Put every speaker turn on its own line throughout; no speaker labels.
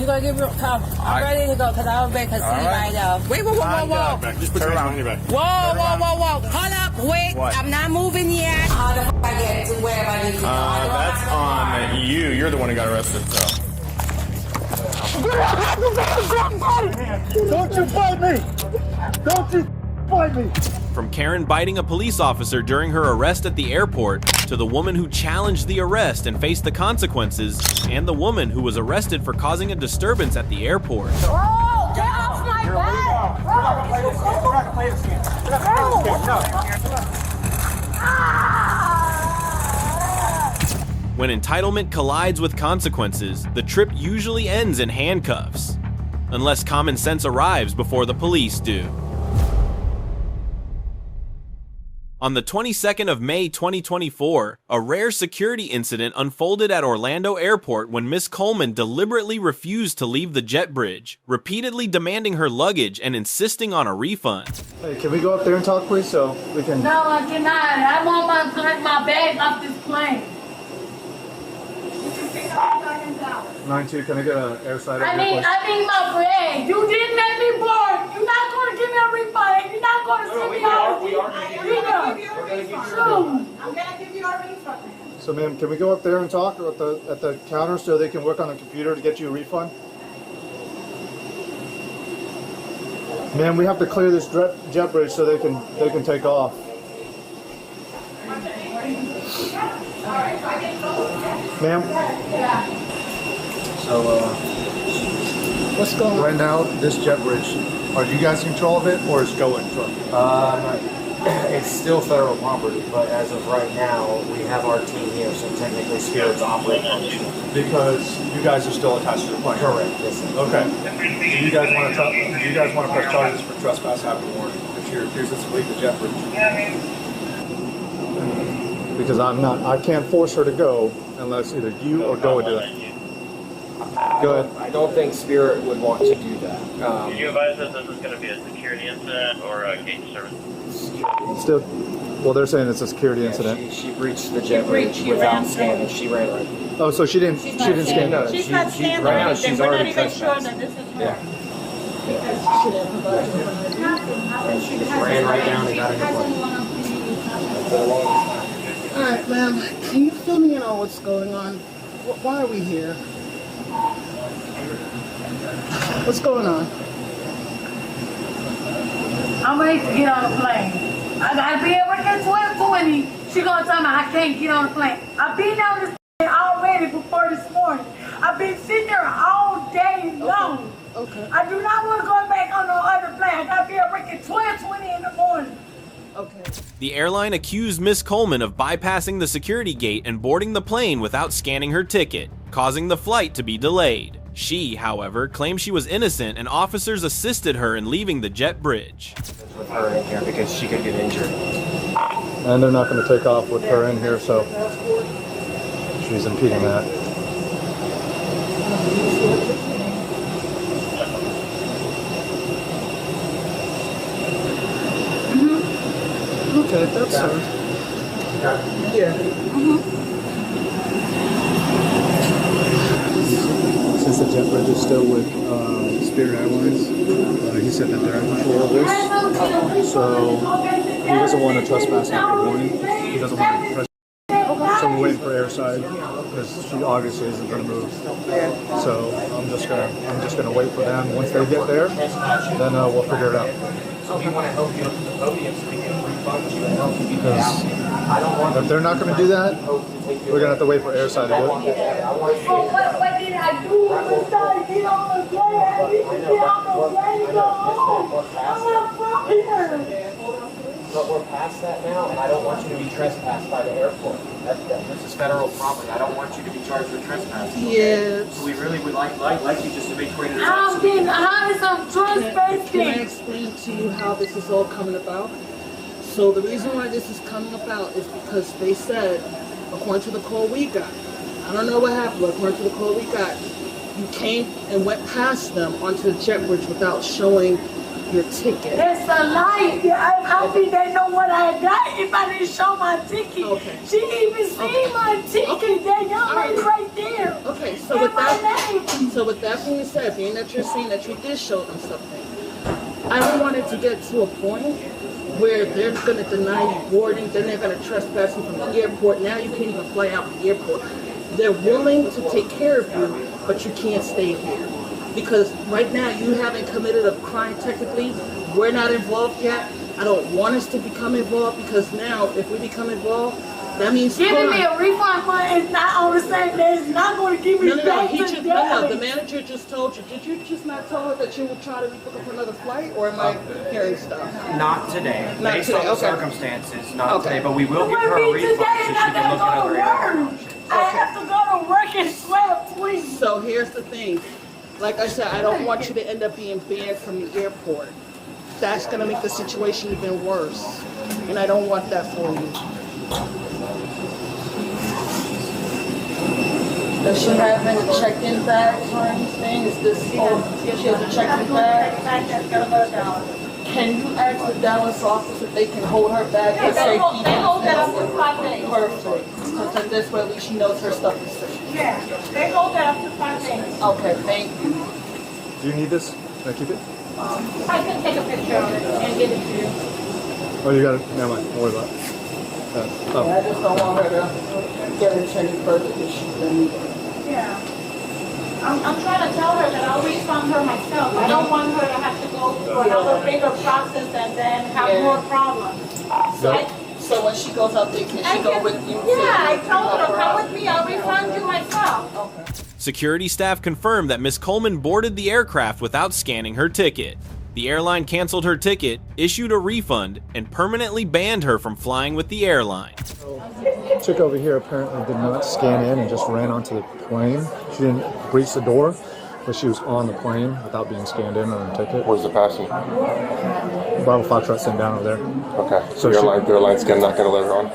gonna give me a call? I'm ready to go because I was back to see right now. Wait, whoa.
Just put your money back.
Whoa. Hold up, wait.
What?
I'm not moving yet. How the f*** I get to wherever I need to go?
That's on you. You're the one who got arrested, so.
Don't you fight me! Don't you fight me!
From Karen biting a police officer during her arrest at the airport, to the woman who challenged the arrest and faced the consequences, and the woman who was arrested for causing a disturbance at the airport.
Oh, get off my back!
When entitlement collides with consequences, the trip usually ends in handcuffs, unless common sense arrives before the police do. On the 22nd of May 2024, a rare security incident unfolded at Orlando Airport when Miss Coleman deliberately refused to leave the jet bridge, repeatedly demanding her luggage and insisting on a refund.
Hey, can we go up there and talk, please, so we can...
No, I cannot. I want my bag off this plane.
9-2, can I get an airside?
I need my bag. You didn't let me board. You're not going to give me a refund. You're not going to send me out.
We are going to give you a refund.
So, ma'am, can we go up there and talk at the counter so they can work on the computer to get you a refund? Ma'am, we have to clear this jet bridge so they can take off. Ma'am? So, what's going on? Right now, this jet bridge, are you guys in control of it, or is Go in control?
It's still federal property, but as of right now, we have our team here, so technically Spirit's operating on it.
Because you guys are still attached to the plane.
Correct. Yes,
okay. Do you guys want to press charges for trespass after warning if she refuses to leave the jet bridge? Because I can't force her to go unless either you or Go would do it. Go ahead.
I don't think Spirit would want to do that.
Can you advise us this is going to be a security incident or a gate service?
Still, well, they're saying it's a security incident.
She breached the jet bridge without scanning. She ran right.
Oh, so she didn't scan.
No,
She's not standing.
Right now, she's already
not even sure
trespassed.
that this is her.
Yeah. And she just ran right down and got in the plane.
Alright, ma'am, can you fill me in on what's going on? Why are we here? What's going on?
I'm ready to get on the plane. I gotta be able to get 12:20. She gonna tell me I can't get on the plane. I've been on this plane already before this morning. I've been sitting there all day long.
Okay.
I do not want to go back on no other plane. I gotta be able to get 12:20 in the morning.
Okay.
The airline accused Miss Coleman of bypassing the security gate and boarding the plane without scanning her ticket, causing the flight to be delayed. She, however, claimed she was innocent and officers assisted her in leaving the jet bridge.
With her in here because she could get injured.
And they're not going to take off with her in here, so she's impeding that. Okay, that's her. Yeah. Since the jet bridge is still with Spirit Airlines, he said that they're in control of this. So he doesn't want to trespass after warning. He doesn't want to trespass. So we're waiting for airside because she obviously isn't going to move. So I'm just gonna wait for them. Once they get there, then we'll figure it out.
So we want to help you at the podium so we can refund you and help you get
Because if they're not going to do that, we're going to have to wait for airside to do it.
What did I do? I started to get on the plane. I need to get on the plane and go home. I'm not from here.
But we're past that now, and I don't want you to be trespassed by the airport. This is federal property. I don't want you to be charged for trespassing.
Yes.
So we really would like you just to make sure that
I'm getting honest, I'm trespassing.
Can I explain to you how this is all coming about? So the reason why this is coming about is because they said, according to the call we got, I don't know what happened, but according to the call we got, you came and went past them onto the jet bridge without showing your ticket.
It's a lie. I think they know what I got if I didn't show my ticket.
Okay.
She even seen my ticket.
Okay.
That young lady right there.
Okay, so
And
with
my name.
that being said, being that you're saying that you did show them something, I don't want it to get to a point where they're going to deny you boarding, then they're going to trespass you from the airport. Now you can't even fly out the airport. They're willing to take care of you, but you can't stay here. Because right now you haven't committed a crime technically. We're not involved yet. I don't want us to become involved because now if we become involved, that means
Giving me a refund money is not on the same day. It's not going to give me back to
No, the manager just told you. Did you just not tell her that you would try to rebook her for another flight, or am I hearing stuff?
Not today.
Not
Based
today,
on the
okay.
circumstances, not
Okay.
today. But we will give her a refund so she can look at other airlines.
I have to go to work and sweat, please.
So here's the thing. Like I said, I don't want you to end up being banned from the airport. That's going to make the situation even worse. And I don't want that for you. Does she have any check-in bags or anything? Is this she has a check-in bag? Can you ask the Dallas office if they can hold her bag for safety?
They hold that up for 5 days.
Perfect. Because then this way at least she knows her stuff is safe.
Yeah, they hold that up to 5 days.
Okay, thank you.
Do you need this? Can I keep it?
I can take a picture of it and give it to you.
Oh, you got it. Never mind. Don't worry about it.
Yeah, I just don't want her to get into any further issues than
Yeah. I'm trying to tell her that I'll refund her myself. I don't want her to have to go through another bigger process and then have more problems.
So when she goes out there, can she go with you?
Yeah, I told her, come with me, I'll refund you myself.
Okay.
Security staff confirmed that Miss Coleman boarded the aircraft without scanning her ticket. The airline canceled her ticket, issued a refund, and permanently banned her from flying with the airline.
Chick over here apparently did not scan in and just ran onto the plane. She didn't breach the door, but she was on the plane without being scanned in on her ticket.
Where's the passenger?
Bravo Foxtrot sitting down over there.
Okay. So the airline's not going to let her on?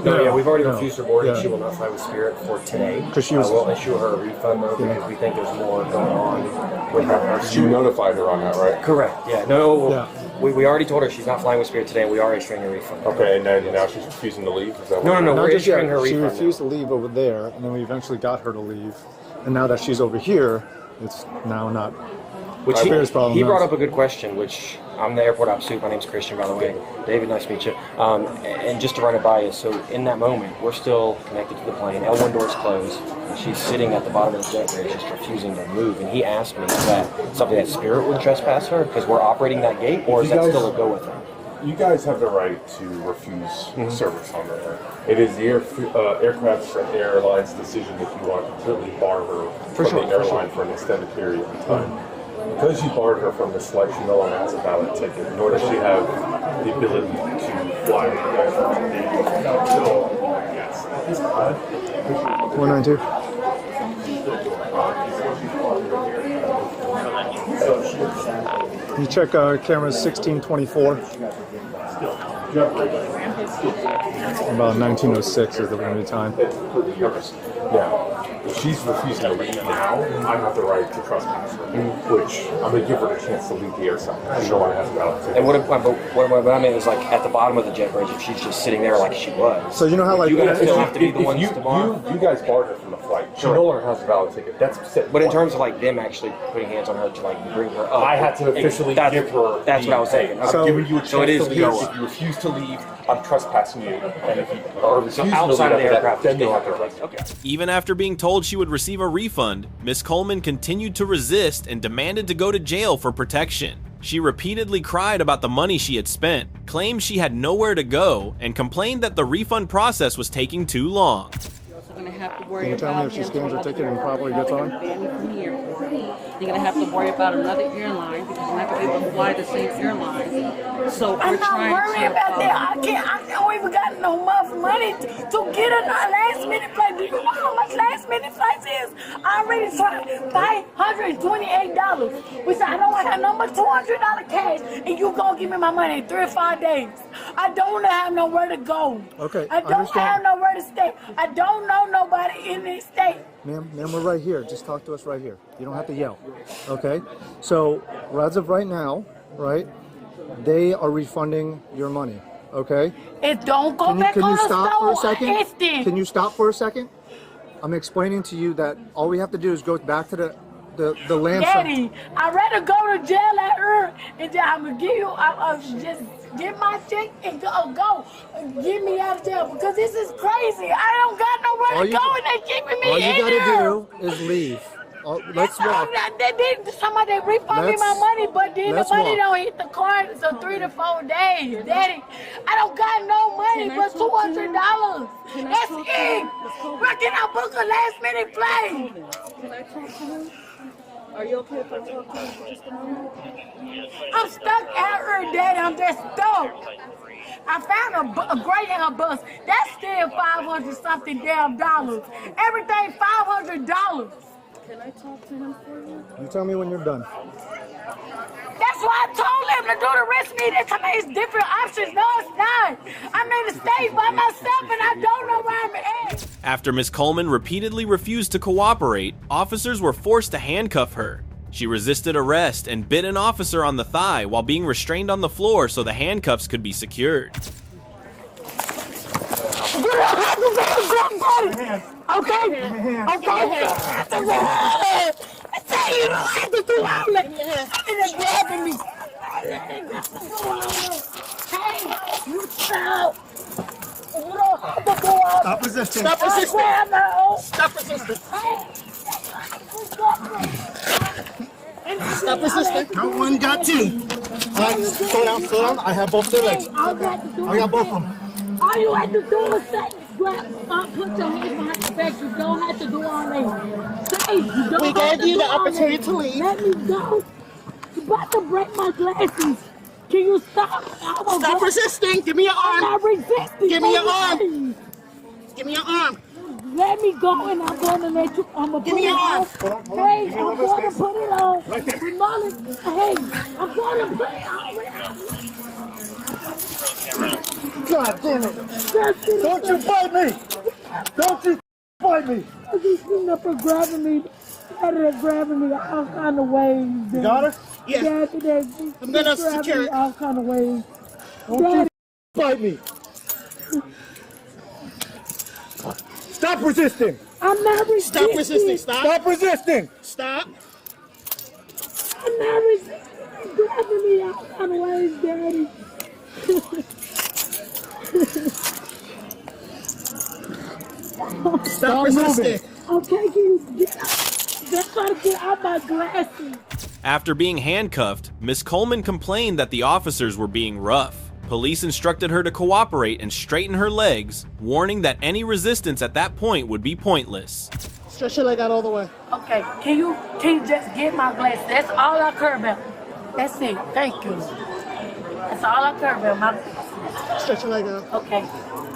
No, yeah, we've already
No.
refused her boarding.
Yeah.
She will not fly with Spirit for today.
'Cause she was-
We'll issue her a refund though because we think there's more going on with her.
You notified her on that, right?
Correct. Yeah. No.
Yeah.
We already told her she's not flying with Spirit today, and we are issuing a refund.
Okay, and now she's refusing to leave? Is that
No,
what
we're
just
issuing
yet.
her
She
refund.
refused to leave over there, and then we eventually got her to leave. And now that she's over here, it's now not.
Which
Spirit's problem
he brought
now.
up a good question, which I'm the airport op soup. My name's Christian, by the way. David, nice to meet you. And just to run it by you, so in that moment, we're still connected to the plane. L1 door's closed. And she's sitting at the bottom of the jet bridge, just refusing to move. And he asked me, is that something that Spirit would trespass her because we're operating that gate, or is that still a go with her?
You guys have the right to refuse service on her. It is the aircraft's and airline's decision if you want to completely bar her from the airline for an extended period of time. Because you barred her from this flight, she no longer has a valid ticket, nor does she have the ability to fly with you guys for 2 days. So, yes.
192. Can you check camera 1624? About 1906 is the limited time.
Now, if she's refusing to leave now, I have the right to trespass her, which I'm going to give her the chance to leave the airside. She no longer has a valid ticket.
And what I mean is, like, at the bottom of the jet bridge, if she's just sitting there like she was.
So you know how like
You guys still have to be the
If
ones to bar.
you guys barred her from the flight. She no longer has a valid ticket. That's set.
But in terms of like them actually putting hands on her to like bring her up,
I had to officially give her.
That's what I was saying.
I'm
So-
giving you a chance
so it is
to leave.
go.
If you refuse to leave, I'm trespassing you. And if you are refusing to
outside of
leave,
the aircraft,
then
you
you
still
have
have
the
to
right.
Okay.
Even after being told she would receive a refund, Miss Coleman continued to resist and demanded to go to jail for protection. She repeatedly cried about the money she had spent, claimed she had nowhere to go, and complained that the refund process was taking too long.
You're also going to have to worry
Can you tell me
about
if she scans her ticket and properly gets on?
You're going to have to worry about another airline because you're not going to be able to fly the same airline. So
I'm
we're
not
trying
worried about that. I don't even got no enough money to get a last minute flight. Do you know how much last minute flights is? I already tried $528, which I don't have no but $200 cash, and you gonna give me my money in 3 or 5 days. I don't have nowhere to go.
Okay,
I don't
understand.
have nowhere to stay. I don't know nobody in this state.
Ma'am, we're right here. Just talk to us right here. You don't have to yell. Okay? So, as of right now, right? They are refunding your money, okay?
It don't go back
Can
on
you
the
stop for a
store.
second?
Instant.
Can you stop for a second? I'm explaining to you that all we have to do is go back to the land.
Daddy, I'd rather go to jail at her and then I'm gonna give you, just get my check and go. Get me out of jail because this is crazy. I don't got nowhere to go and they're keeping me
All you
in
gotta
there.
do is leave. Let's walk.
Somebody refund me my money, but then the money
walk.
don't hit the card until 3 to 4 days. Daddy, I don't got no money but $200. That's it. Where can I book a last minute flight?
Can I talk to him? Are you okay if I talk to him for just a moment?
I'm stuck out here, Daddy. I'm just stuck. I found a Greyhound bus. That's still 500 something damn dollars. Everything $500.
Can I talk to him for you?
You tell me when you're done.
That's why I told him to do the risk meter. To me, it's different options. No, it's not. I'm in the States by myself and I don't know where I'm at.
After Miss Coleman repeatedly refused to cooperate, officers were forced to handcuff her. She resisted arrest and bit an officer on the thigh while being restrained on the floor so the handcuffs could be secured.
Okay. I tell you, don't have to do all that. It's grabbing me. Hey, you stop.
Stop resisting.
Stop resisting.
Stop resisting. Stop resisting. Got one, got two. All right, slow down, slow down. I have both their legs. I got both of them.
All you have to do is say, put your hands behind your back. You don't have to do all that. Say,
We gave you the opportunity to leave.
Let me go. You're about to break my glasses. Can you stop?
Stop resisting. Give me your
I'm
arm.
not resisting.
Give me your arm.
Please.
Give me your arm.
Let me go and I'm going to let you. I'm going to put it on. Hey, I'm going to put it on. Hey, I'm going to put it on.
God damn it. Don't you fight me. Don't you fight me.
He's sitting up and grabbing me. They're grabbing me all kind of ways.
You got her?
Yeah.
I'm going to secure it.
All kind of ways.
Don't you fight me. Stop resisting.
I'm not resisting.
Stop resisting. Stop resisting. Stop.
I'm not resisting. He's grabbing me all kind of ways, Daddy.
Stop resisting.
Okay, can you get out? Just try to get out my glasses.
After being handcuffed, Miss Coleman complained that the officers were being rough. Police instructed her to cooperate and straighten her legs, warning that any resistance at that point would be pointless.
Stretch your leg out all the way.
Okay, can you just get my glasses? That's all I care about. That's it. Thank you. That's all I care about. My
Stretch your leg out.
okay.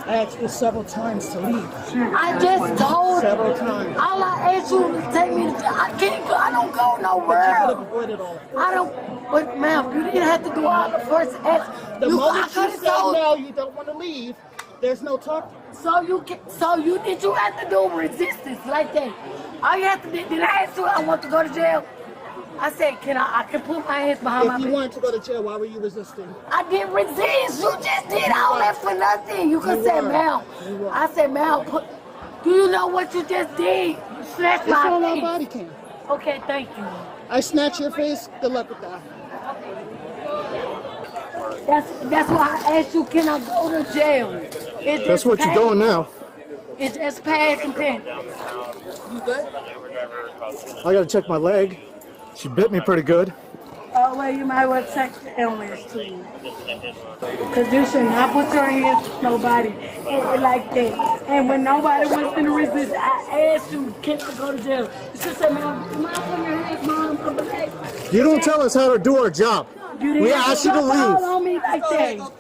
I asked you several times to leave.
I just told
Several
you.
times.
All I asked you to take me to jail. I can't go. I don't go nowhere.
Avoided all.
I don't. But ma'am, you didn't have to do all the first ask.
The
I
moment you
could've
say
told-
no, you don't want to leave. There's no talk.
So you did you have to do resistance like that? All you have to do, did I ask you I want to go to jail? I said, I can put my hands behind my
If you
back.
wanted to go to jail, why were you resisting?
I didn't resist. You just did all that for nothing. You could say, ma'am. I said, ma'am, do you know what you just did? You snatched
It's on
my
our
face.
body cam.
Okay, thank you.
I snatch your face. Good luck with that.
That's why I asked you, can I go to jail?
That's what you're doing now.
It's just past and pen.
You good? I gotta check my leg. She bit me pretty good.
Oh, well, you might well check the illness too. Because you should not put your hands on nobody like that. And when nobody wants to resist, I asked you, can I go to jail? You should say, ma'am, come on, put your hands, mom. I'm like,
You don't tell us how to do our job. We asked you to
Don't
leave.
on me like that.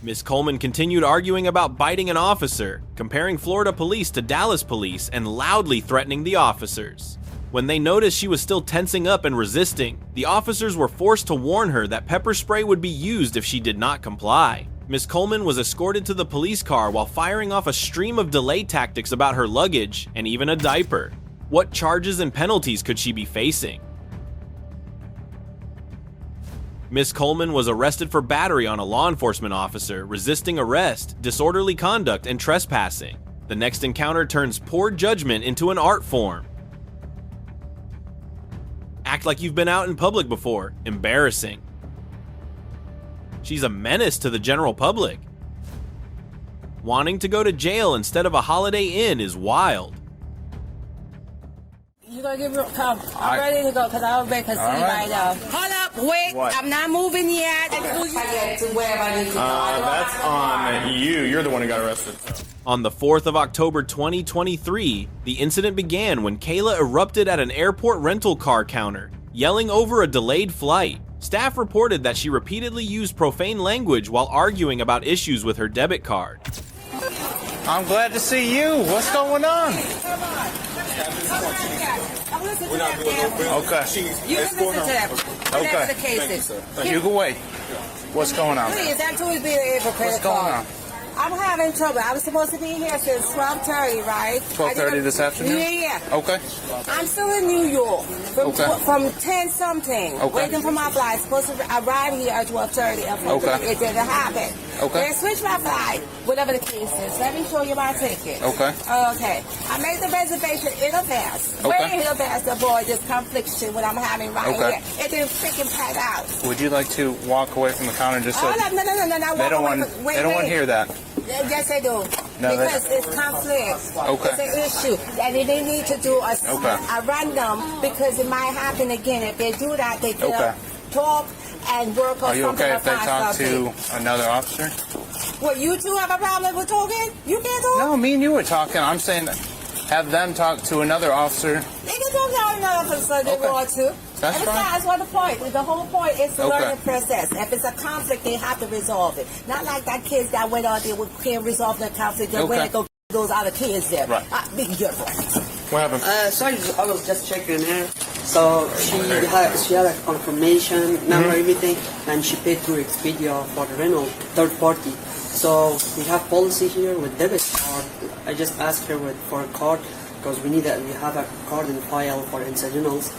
Miss Coleman continued arguing about biting an officer, comparing Florida police to Dallas police, and loudly threatening the officers. When they noticed she was still tensing up and resisting, the officers were forced to warn her that pepper spray would be used if she did not comply. Miss Coleman was escorted to the police car while firing off a stream of delay tactics about her luggage and even a diaper. What charges and penalties could she be facing? Miss Coleman was arrested for battery on a law enforcement officer, resisting arrest, disorderly conduct, and trespassing. The next encounter turns poor judgment into an art form. Act like you've been out in public before. Embarrassing. She's a menace to the general public. Wanting to go to jail instead of a Holiday Inn is wild.
You gonna give me a come? I'm ready to go because I was ready to see right now. Hold up, wait.
What?
I'm not moving yet. I get to wherever I need to go.
That's on you. You're the one who got arrested.
On the 4th of October 2023, the incident began when Kayla erupted at an airport rental car counter, yelling over a delayed flight. Staff reported that she repeatedly used profane language while arguing about issues with her debit card.
I'm glad to see you. What's going on?
We're not doing no
Okay.
You can listen to them. Whatever the case is.
You can wait. What's going on?
Please, I'm too being able to pay
What's
the
going
card.
on?
I'm having trouble. I was supposed to be here since 12:30, right?
12:30 this afternoon?
Yeah.
Okay.
I'm still in New York from 10-something,
Okay.
waiting for my flight. Supposed to arrive here at 12:30.
Okay.
It didn't happen.
Okay.
They switched my flight, whatever the case is. Let me show you my ticket.
Okay.
Okay. I made the reservation in advance.
Okay.
Way in advance to avoid this confliction what I'm having right
Okay.
here. It didn't freaking pack out.
Would you like to walk away from the counter just so
No.
they don't want to hear that?
Yes, they do.
No,
because it's conflict.
Okay.
It's an issue. And they need to do a random because it might happen again. If they do that, they can talk and work on
Are you
something.
okay if they talk to another officer?
Well, you two have a problem with talking? You can't talk?
No, me and you were talking. I'm saying have them talk to another officer.
They can talk to another officer if they want to.
That's
and
fine.
That's what the point. The whole point is the
Okay.
learning process. If it's a conflict, they have to resolve it. Not like that kids that went out there can't resolve the conflict. They went and go those other kids there.
Right.
Be careful.
What happened?
Sorry, I was just checking her. So she had a confirmation number, everything, and she paid through Expedia for the rental, third party. So we have policy here with debit card. I just asked her for a card because we have a card in file for incidentals.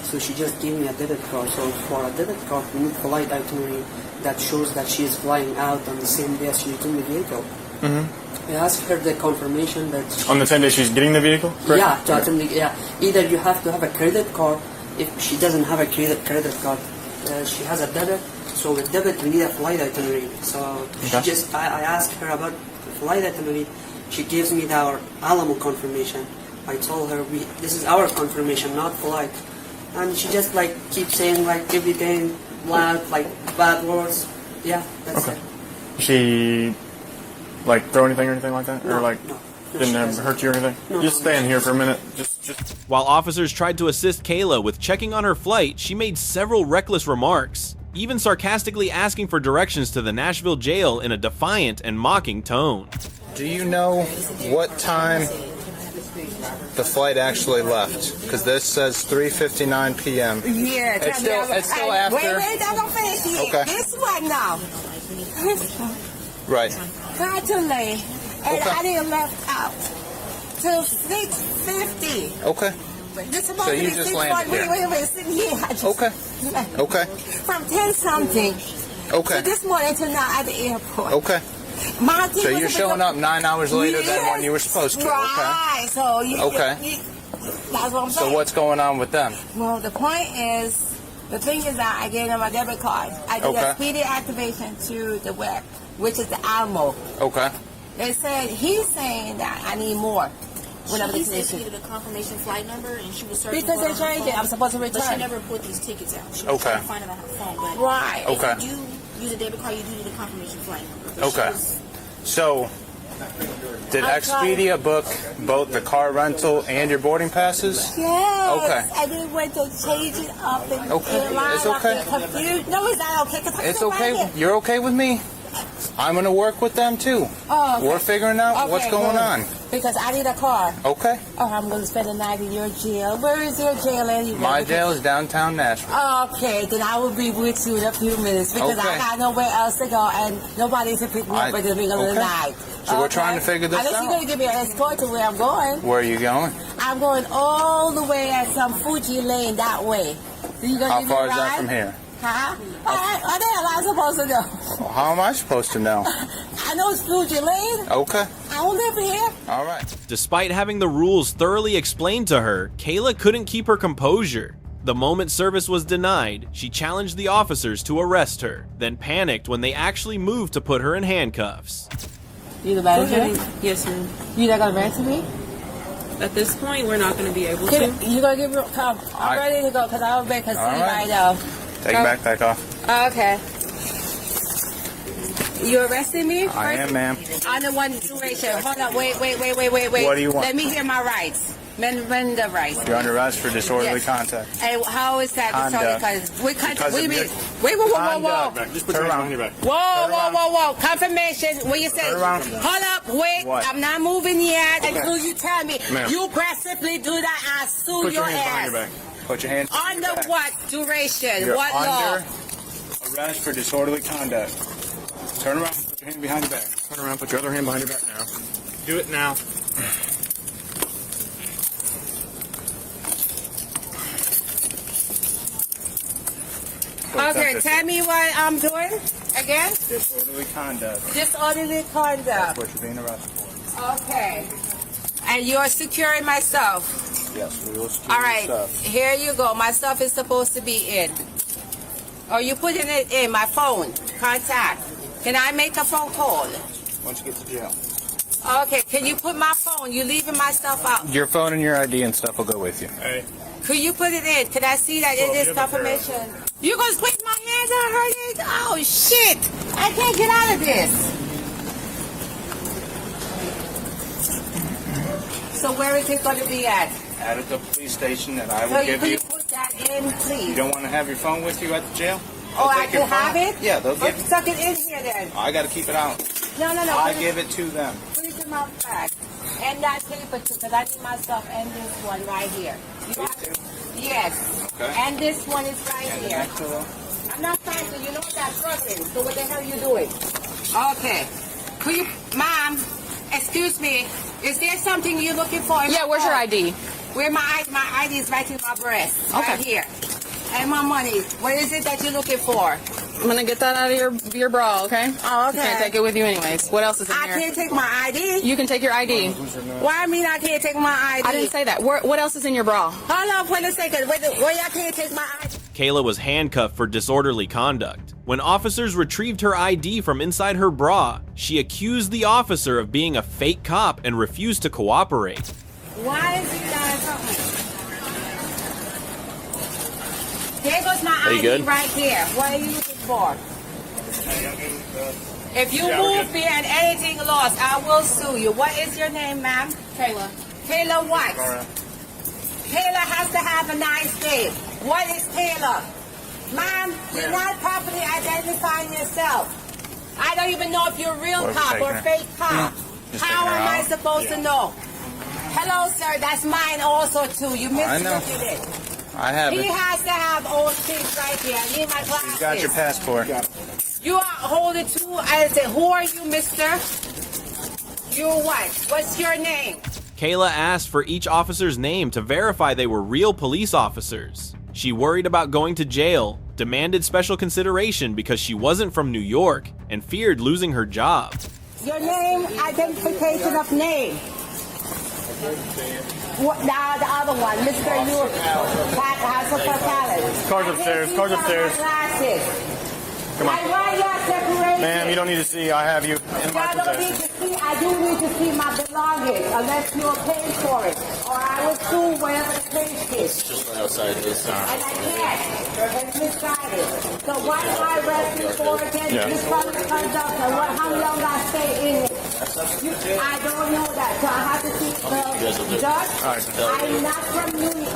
So she just gave me a debit card. So for a debit card, we need flight itinerary that shows that she is flying out on the same day as she's in the vehicle. I asked her the confirmation that
On the same day she's getting the vehicle? Correct?
Yeah. Either you have to have a credit card. If she doesn't have a credit card, she has a debit. So with debit, we need a flight itinerary. So I asked her about the flight itinerary. She gives me our Alamo confirmation. I told her this is our confirmation, not flight. And she just keeps saying everything loud, bad words. Yeah, that's it.
She throw anything or anything like that?
No,
or
no,
didn't hurt you or anything?
No,
just staying here for a minute. Just.
While officers tried to assist Kayla with checking on her flight, she made several reckless remarks, even sarcastically asking for directions to the Nashville jail in a defiant and mocking tone.
Do you know what time the flight actually left? Because this says 3:59 p.m.
Yeah,
It's still after.
Wait, don't finish yet.
Okay.
This one now.
Right.
Got too late, and
Okay.
I didn't left out till 6:50.
Okay.
This
So you just landed here.
Wait, sitting here. I just,
Okay. Okay.
From 10-something
Okay.
to this morning to now at the airport.
Okay.
My thing
So
was
you're
to
showing
pick
up 9 hours later than when you were supposed to.
Right. So
Okay.
that's what I'm saying.
So what's going on with them?
Well, the point is, the thing is that I gave them my debit card. I did a speedy activation to the web, which is the Alamo.
Okay.
They said, he's saying that I need more. Whatever
She
the
said
case
she
is.
needed a confirmation flight number, and she was searching
Because
for it
they
on her
changed it.
phone.
I'm supposed to return.
But she never put these tickets out. She was
Okay.
trying to find it on her phone. But
Right.
Okay.
if you do use a debit card, you do need a confirmation flight number. But
Okay.
she was-
So, did
I
Expedia book both the car rental and your boarding passes?
Yes.
Okay.
I didn't wait to change it up and
Okay.
line
It's
up
okay.
and confused. No, it's not okay. 'Cause I'm
It's
still right
okay.
here.
You're okay with me? I'm going to work with them too.
Oh, okay.
We're figuring out what's going on.
Because I need a car.
Okay.
Oh, I'm going to spend the night in your jail. Where is your jail anyway?
My jail is downtown Nashville.
Okay, then I will be with you in a few minutes because I
Okay.
got nowhere else to go and nobody to pick me up in the middle of the night.
So we're trying to figure this
Unless you're
out.
going to give me an escort to where I'm going.
Where are you going?
I'm going all the way at some Fuji Lane that way. So you gonna
How
give me
far
a
is that
ride?
from here?
Huh? What the hell am I supposed to do?
Well, how am I supposed to know?
I know it's Fuji Lane.
Okay.
I don't live here.
All right.
Despite having the rules thoroughly explained to her, Kayla couldn't keep her composure. The moment service was denied, she challenged the officers to arrest her, then panicked when they actually moved to put her in handcuffs.
You the manager?
Yes, ma'am.
You not gonna answer me?
At this point, we're not going to be able to.
You gonna give me? Come. I'm ready to go because I was ready to see right now.
Take your backpack off.
Okay. You arrested me?
I am, ma'am.
On the one situation. Hold on. Wait.
What do you want?
Let me hear my rights. When the rights.
You're under arrest for disorderly
Yes.
contact.
And how is that
Conduct.
disorderly conduct?
Because
Wait,
of your-
whoa.
Just put your hands behind your back.
Whoa. Confirmation. What you say?
Turn around.
Hold up. Wait.
What?
I'm not moving yet until you tell me.
Ma'am.
You aggressively do that, I sue
Put
your
your hands behind
ass.
your back.
Put your hands behind your
Under
back.
what duration?
You're
What law?
under arrest for disorderly conduct. Turn around. Put your hand behind your back.
Turn around, put your other hand behind your back now.
Do it now.
Okay, tell me what I'm doing again.
Disorderly conduct.
Disorderly
That's
conduct.
what you're being arrested for.
Okay. And you're securing my stuff.
Yes, we will secure
All right.
your stuff.
Here you go. My stuff is supposed to be in. Or you putting it in my phone. Contact. Can I make a phone call?
Once you get to jail.
Okay. Can you put my phone? You leaving my stuff out.
Your phone and your ID and stuff will go with you.
Hey.
Could you put it in? Can I see that it is confirmation? You gonna squeeze my hands and hurt it? Oh shit! I can't get out of this. So where is it gonna be at?
At the police station that I
So
will give
could
you.
you put that in, please?
You don't want to have your phone with you at the jail?
Oh,
They'll
I
take your
can have
phone?
it?
Yeah, they'll
But
give it.
suck it in here then.
I got to keep it out.
No.
I
put
give it to them.
Put it in my bag. And that paper too, because I need my stuff and this one right here. You have, yes.
Okay.
And this one is right
And the
here.
next one.
I'm not trying to, you know that struggling. So what the hell are you doing? Okay. Could you, ma'am, excuse me, is there something you're looking for?
Yeah. Where's your ID?
Where my ID? My ID is right in my breast.
Okay.
Right here. And my money. What is it that you're looking for?
I'm gonna get that out of your bra, okay?
Oh, okay.
You can't take it with you anyways. What else is in
I
here?
can't take my ID.
You can take your ID.
Why I mean I can't take my ID?
I didn't say that. What else is in your bra?
Hold on for a second. Wait, I can't take my ID.
Kayla was handcuffed for disorderly conduct. When officers retrieved her ID from inside her bra, she accused the officer of being a fake cop and refused to cooperate.
Why is it not something? Here goes my
Are you
ID
good?
right here. What are you looking for? If you move me and anything lost, I will sue you. What is your name, ma'am?
Kayla.
Kayla what? Kayla has to have a nice day. What is Kayla? Ma'am, you're not properly identifying yourself. I don't even know if you're a real
What,
cop or
taking it?
fake cop.
Just
How
taking her
am I
out?
supposed to know? Hello, sir. That's mine also, too. You
I know.
mislooking it.
I have
He
it.
has to have all things right here. I need my glasses.
You got your passport.
You are holding two. I said, who are you, mister? You're what? What's your name?
Kayla asked for each officer's name to verify they were real police officers. She worried about going to jail, demanded special consideration because she wasn't from New York, and feared losing her job.
Your name, identification of name. What, the other one, Mr. You, has a Palace.
Car's upstairs. Car's upstairs.
Glasses.
Come on.
Why y'all separated?
Ma'am, you don't need to see. I have you in my
Y'all don't need
possession.
to see. I do need to see my belongings unless you're paying for it, or I will sue whatever the case is.
Just right outside this.
And I can't. It's misguided. So what do I arrest you for again?
Yeah.
Disorderly conduct. And how long I stay in it? I don't know that. So I have to see the judge.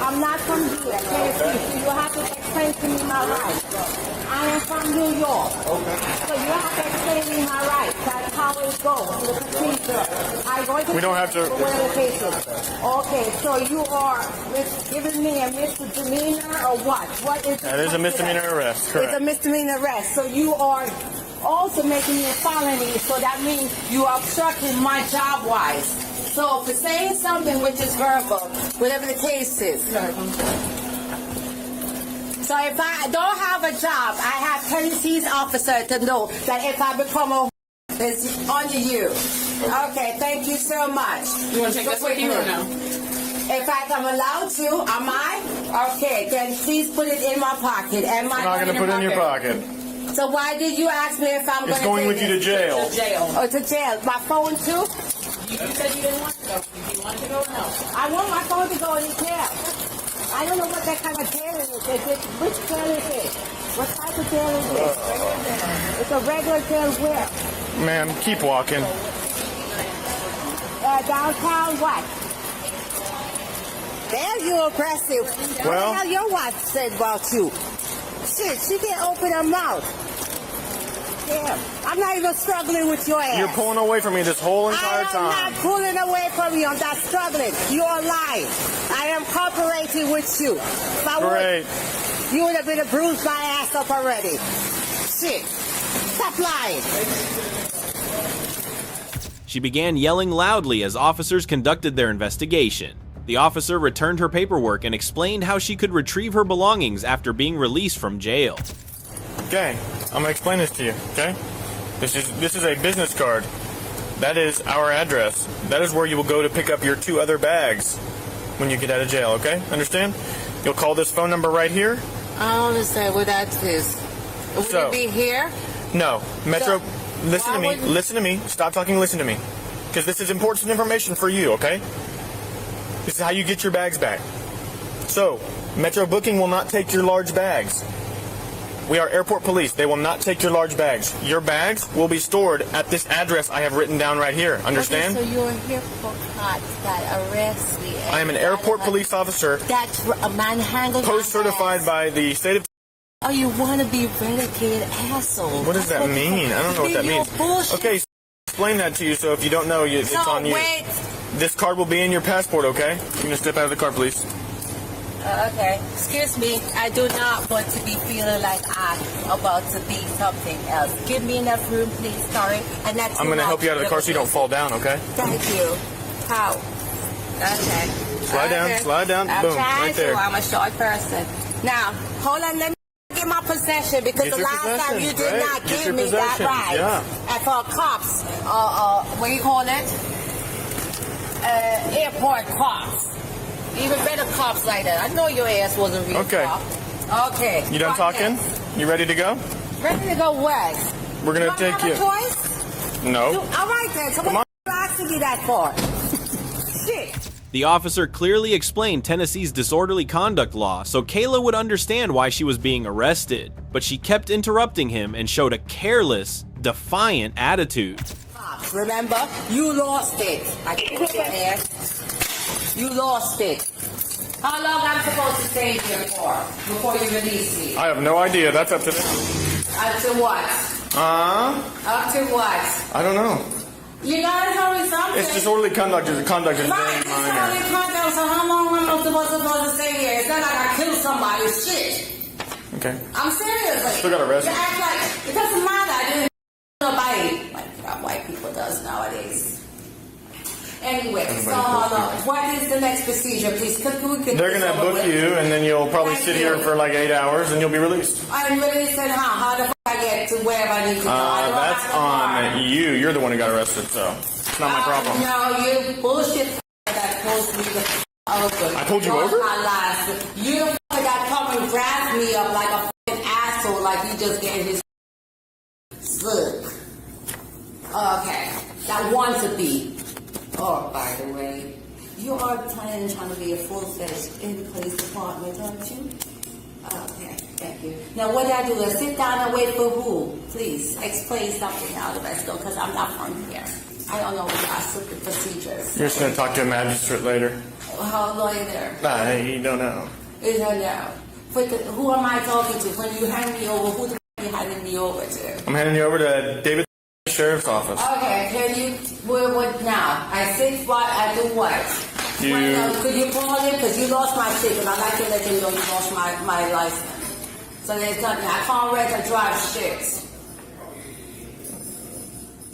I'm not from here. Okay? So you have to explain to me my rights. I am from New York. Okay. So you have to explain to me my rights. That's how it goes. The procedure. I'm going to
We don't have to-
whatever case is. Okay, so you are giving me a misdemeanor or what? What is it?
That is a misdemeanor arrest, correct.
It's a misdemeanor arrest. So you are also making me a felony. So that means you are obstructing my job wise. So for saying something which is verbal, whatever the case is. So if I don't have a job, I have Tennessee's officer to know that if I become a it's under you. Okay, thank you so much.
You want to take this with you or no?
If I'm allowed to, am I? Okay, then please put it in my pocket. Am I?
I'm not going to put it in your pocket.
So why did you ask me if I'm going to
It's going with you to jail.
To jail.
Oh, to jail. My phone too?
You said you didn't want to go. Do you want to go or no?
I want my phone to go in jail. I don't know what that kind of jail is. Which jail is it? What type of jail is it? It's a regular jail where?
Ma'am, keep walking.
Downtown what? There you aggressive. What the hell your wife said about you? Shit, she can't open her mouth. Damn. I'm not even struggling with your ass.
You're pulling away from me this whole entire time.
I'm not pulling away from you. I'm not struggling. You're lying. I am cooperating with you. If I
Great.
you would have been to bruise my ass up already. Shit. Stop lying.
She began yelling loudly as officers conducted their investigation. The officer returned her paperwork and explained how she could retrieve her belongings after being released from jail.
Okay, I'm going to explain this to you, okay? This is a business card. That is our address. That is where you will go to pick up your 2 other bags when you get out of jail, okay? Understand? You'll call this phone number right here.
I don't understand what that is. Would it be here?
No. Metro, listen to me.
wouldn't-
Listen to me. Stop talking, listen to me. Because this is important information for you, okay? This is how you get your bags back. So, Metro Booking will not take your large bags. We are airport police. They will not take your large bags. Your bags will be stored at this address I have written down right here. Understand?
Okay, so you're here for cops that arrest me.
I am an airport police officer,
That's a manhandle.
post-certified by the state of...
Oh, you want to be renegade asshole.
What does that mean? I don't know what that means.
Bullshit.
Okay, explain that to you, so if you don't know, it's on you.
Wait.
This card will be in your passport, okay? You can step out of the car, please.
Okay, excuse me. I do not want to be feeling like I'm about to be something else. Give me enough room, please. Sorry. And that's
I'm going to help you out of the car so you don't fall down, okay?
Thank you. How? Okay.
Slide down,
I'm
boom,
trying
right there.
to. I'm a short person. Now, hold on. Let me get my possession because
Get
the
your
last time you
possessions,
did
right?
not
Get
give
your
me that
possessions,
right.
yeah.
And for cops, what do you call it? Airport cops. Even better cops like that. I know your ass wasn't real
Okay.
cop. Okay.
You done talking? You ready to go?
Ready to go where?
We're going to take
have
you.
a choice?
No.
All right then. So
Come
what are you asking me that for? Shit.
The officer clearly explained Tennessee's disorderly conduct law so Kayla would understand why she was being arrested, but she kept interrupting him and showed a careless, defiant attitude.
Remember, you lost it. I kicked your ass. You lost it. How long I'm supposed to stay here for before you release me?
I have no idea. That's up to them.
Up to what? Up to what?
I don't know.
You gotta tell me something.
It's disorderly conduct. The conduct is
Right,
very minor.
disorderly conduct. So how long am I supposed to stay here? It's not like I killed somebody. Shit.
Okay.
I'm serious.
Still got arrested.
You act like it doesn't matter. I didn't nobody like white people does nowadays. Anyway, so what is the next procedure, please?
They're going to book you, and then you'll probably sit here for like 8 hours, and you'll be released.
I'm released and how the fuck I get to wherever I need to go?
That's on you. You're the one who got arrested, so it's not my problem.
No, you bullshit that pulled me the over.
I pulled you over?
My life. You the fuck that come and grab me up like a fucking asshole, like you just gave his slug. Okay, that wants to be. Oh, by the way, you are trying to be a full-fledged in the police department, aren't you? Okay, thank you. Now, what I do is sit down and wait for who? Please, explain something now, the rest of because I'm not from here. I don't know what the procedures.
You're just going to talk to a magistrate later.
How long there?
I don't know.
You don't know. Who am I talking to? When you hand me over, who the f*** are you handing me over to?
I'm handing you over to David Sheriff's Office.
Okay, can you, what now? I think what, I do what? Could you call him? Because you lost my ticket. I'd like to let him know you lost my license. So there's nothing. I can't rent or drive shit.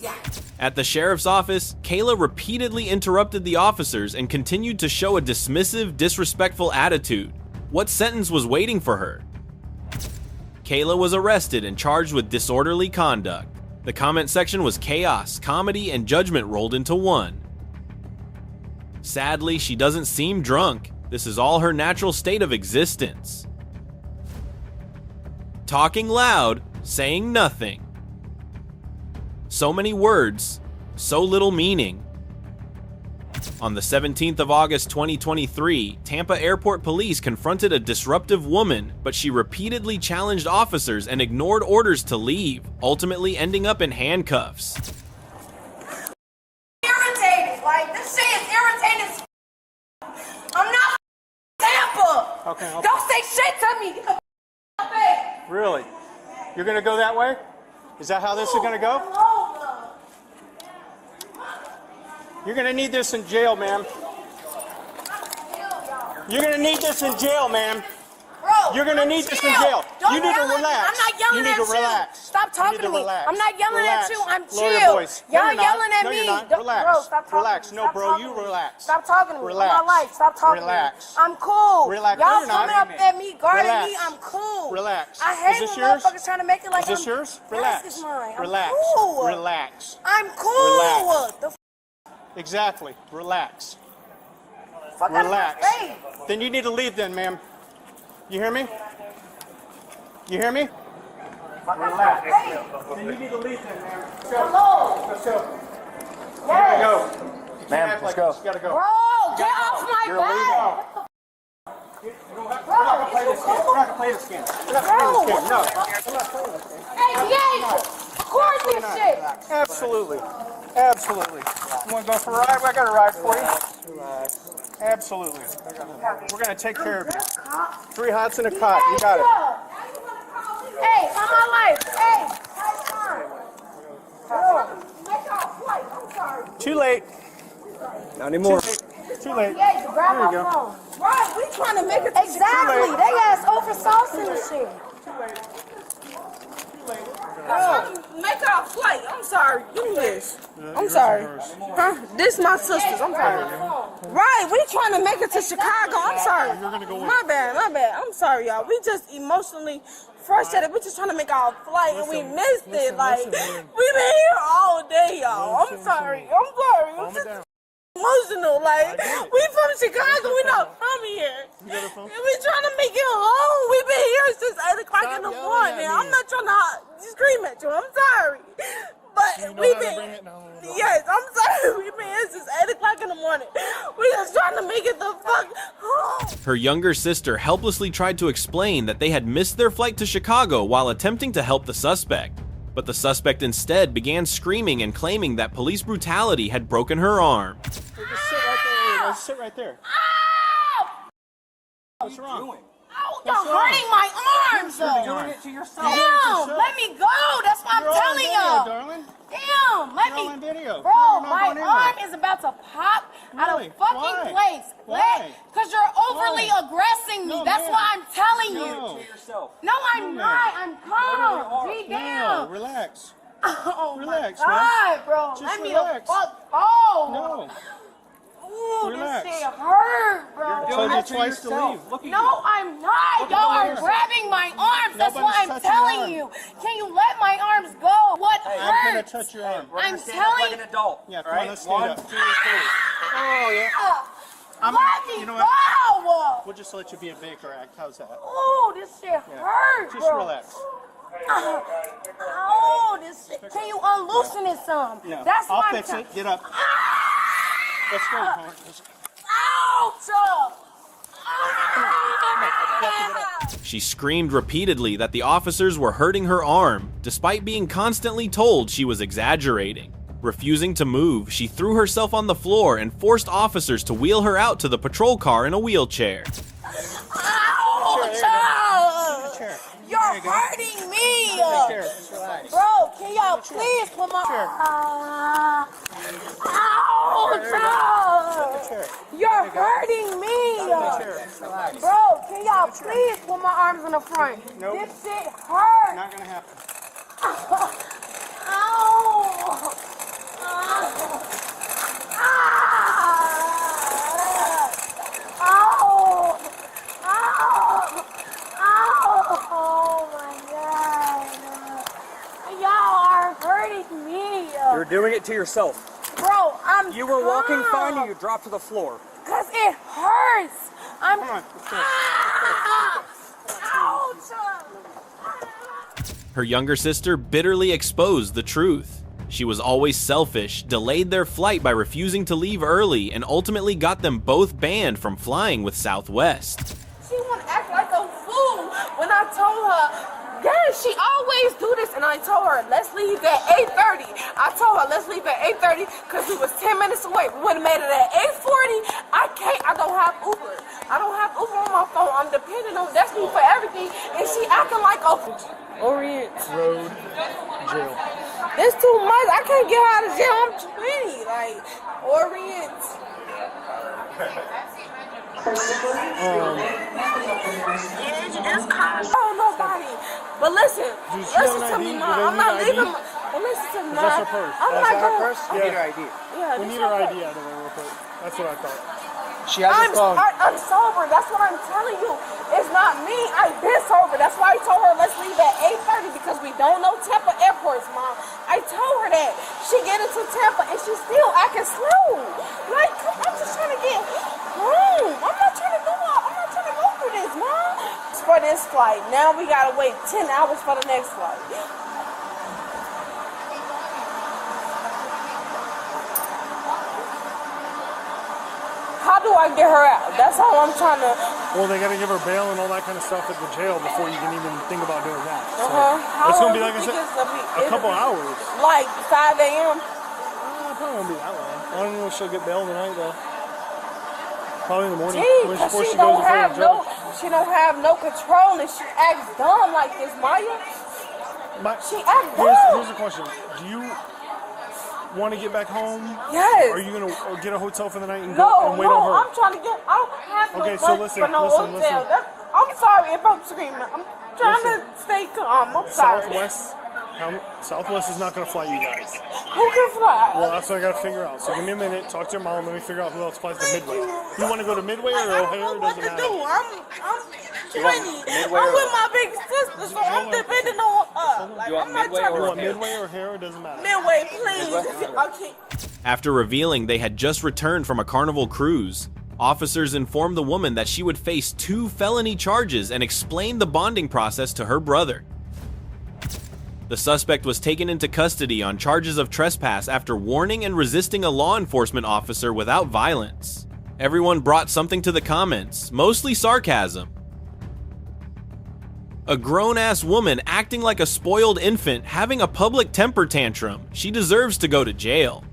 Yeah.
At the sheriff's office, Kayla repeatedly interrupted the officers and continued to show a dismissive, disrespectful attitude. What sentence was waiting for her? Kayla was arrested and charged with disorderly conduct. The comment section was chaos, comedy, and judgment rolled into one. Sadly, she doesn't seem drunk. This is all her natural state of existence. Talking loud, saying nothing. So many words, so little meaning. On the 17th of August 2023, Tampa Airport Police confronted a disruptive woman, but she repeatedly challenged officers and ignored orders to leave, ultimately ending up in handcuffs.
Irritated, like this shit is irritating as I'm not Tampa.
Okay.
Don't say shit to me. Get the away.
Really? You're gonna go that way? Is that how this is gonna go? You're gonna need this in jail, ma'am. You're gonna need this in jail, ma'am.
Bro,
you're gonna need this in jail.
Don't
You need to
yell at me.
relax.
I'm not yelling
You need
at
to
you.
relax.
Stop talking
You need
to me.
relax.
I'm not yelling
Relax.
at you. I'm
Lower your
chill.
voice. No,
Y'all
you're not.
yelling at
No,
me.
you're not.
Don't-
Relax.
Bro, stop talking
Relax.
to me.
No,
Stop
bro,
talking
you
to me.
relax.
Stop talking to me.
Relax.
I'm my life. Stop talking
Relax.
to me. I'm cool.
Relax.
Y'all
No, you're not.
coming up at me, guarding
Relax.
me. I'm cool.
Relax.
I hate
Is this
when
yours?
motherfuckers trying to make it like
Is this
I'm,
yours? Relax.
Yes, it's mine. I'm
Relax.
cool.
Relax.
I'm cool.
Relax.
The
Exactly. Relax.
fuck out of my
Relax.
face.
Then you need to leave then, ma'am. You hear me? You hear me? Relax. Then you need to leave then, ma'am. Let's go.
Hello.
Let's go.
Yes.
Go.
Ma'am, let's go.
You gotta go.
Bro, get off my
You're
back.
We're not gonna play this game. We're not gonna play this game. We're not gonna play this game. No. We're not playing this game.
Hey, Diego, record this shit.
Absolutely. Absolutely. You wanna go for a ride? I got a ride for you. Absolutely. We're gonna take care of you. 3 hots and a cot. You got it.
Hey, on my life. Hey, make our flight. I'm sorry.
Too late.
Not anymore.
Too late.
Yeah, you grab
There
my
you go.
phone. Right, we trying to make it. Exactly. They ass over saucing the shit. Make our flight. I'm sorry. Give me this. I'm sorry. Huh? This my sister's. I'm sorry. Right, we trying to make it to Chicago. I'm sorry. My bad, my bad. I'm sorry, y'all. We just emotionally frustrated. We just trying to make our flight and we missed it. Like, we been here all day, y'all. I'm sorry. I'm sorry. I'm just emotional. Like, we from Chicago. We not from here. And we trying to make it home. We been here since 8 o'clock in the morning. I'm not trying to scream at you. I'm sorry. But we been, yes, I'm sorry. We been here since 8 o'clock in the morning. We just trying to make it the fuck home.
Her younger sister helplessly tried to explain that they had missed their flight to Chicago while attempting to help the suspect. But the suspect instead began screaming and claiming that police brutality had broken her arm.
Just sit right there. Just sit right there. What's wrong?
Oh, you're hurting my arms.
You're doing it to yourself.
Damn, let me go. That's what I'm telling you.
Darling.
Damn, let
You're
me.
all on video.
Bro,
You're not
my
going anywhere.
arm is about to pop out
Really?
of fucking
Why?
place.
Why?
Because you're overly
Why?
aggressing me.
No,
That's
ma'am.
why I'm telling you.
No.
No, I'm not. I'm calm. Be
No,
down.
relax.
Oh
Relax,
my God, bro.
Just
Let me
relax.
the fuck go.
No.
Ooh,
Relax.
this shit hurt, bro.
I told you twice to leave.
No, I'm not. Y'all are grabbing my arms. That's what I'm
Nobody's touching
telling
your
you. Can you let my arms go? What
I'm gonna
hurts?
touch your arm.
I'm telling you.
Yeah, come on, let's stand up. Oh, yeah.
Let me
you know
go.
We'll just let you be a Baker act. How's that?
Ooh, this shit hurt,
Just
bro.
relax.
Oh, this shit. Can you unloosen it some?
No.
That's
I'll
why I'm
fix
telling.
it. Get up. Let's go. Let's go.
Ouch!
She screamed repeatedly that the officers were hurting her arm, despite being constantly told she was exaggerating. Refusing to move, she threw herself on the floor and forced officers to wheel her out to the patrol car in a wheelchair.
Ouch! You're hurting me! Bro, can y'all please put my... Ouch! You're hurting me! Bro, can y'all please put my arms in the front?
Nope.
This shit hurts!
Not gonna happen.
Ow! Ow! Ow! Oh my God!
You're doing it to yourself.
Bro,
You were walking fine and you dropped to the floor.
Cause it hurts. I'm. Ouch!
Her younger sister bitterly exposed the truth. She was always selfish, delayed their flight by refusing to leave early, and ultimately got them both banned from flying with Southwest.
She wanna act like a fool when I told her. Yes, she always do this, and I told her, let's leave at 8:30. I told her, let's leave at 8:30 because we was 10 minutes away. We would have made it at 8:40. I don't have Uber. I don't have Uber on my phone. I'm dependent on Destiny for everything, and she acting like a Orient
Road, jail.
It's too much. I can't get her out of jail. I'm 20. Like, Orient. Oh, nobody. But listen to me, Mom. I'm not leaving. But listen to me, Mom.
That's her purse.
I'm not going.
We need her ID.
Yeah,
We need her ID out of there real quick. That's what I thought.
She has a phone.
I'm sober. That's what I'm telling you. It's not me. I've been sober. That's why I told her let's leave at 8:30 because we don't know Tampa airports, Mom. I told her that. She get into Tampa and she's still acting slow. Like, I'm just trying to get home. I'm not trying to go through this, Mom. It's for this flight. Now we gotta wait 10 hours for the next flight. How do I get her out? That's all I'm trying to.
Well, they got to give her bail and all that kind of stuff at the jail before you can even think about doing that. So
How
it's
long
going to be,
do
like I
you
said,
think it's
a couple hours.
Like 5 a.m.?
Probably won't be that long. I don't know if she'll get bail tonight, though. Probably in the morning.
Because she don't have no control and she acts dumb like this, Maya. She acts dumb.
Here's the question. Do you want to get back home?
Yes.
Are you going to get a hotel for the night and go and wait on her?
I'm trying to get. I don't have no
Okay,
money
so listen,
for no
listen.
hotel. I'm sorry if I'm screaming. I'm trying to stay calm. I'm sorry.
Southwest is not going to fly you guys.
Who can fly?
Well, that's what I got to figure out. So give me a minute, talk to your mom, let me figure out who else flies to Midway. You want to go to Midway or O'Hare? It doesn't matter.
I'm with my big sister, so I'm depending on her. Like, I'm not trying to.
You want Midway or O'Hare? It doesn't matter.
Midway, please. Okay.
After revealing they had just returned from a Carnival cruise, officers informed the woman that she would face 2 felony charges and explained the bonding process to her brother. The suspect was taken into custody on charges of trespass after warning and resisting a law enforcement officer without violence. Everyone brought something to the comments, mostly sarcasm. A grown-ass woman acting like a spoiled infant having a public temper tantrum. She deserves to go to jail.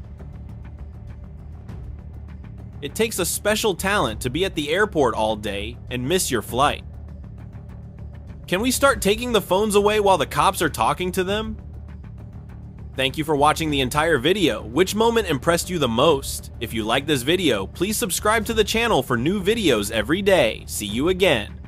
It takes a special talent to be at the airport all day and miss your flight. Can we start taking the phones away while the cops are talking to them? Thank you for watching the entire video. Which moment impressed you the most? If you like this video, please subscribe to the channel for new videos every day. See you again.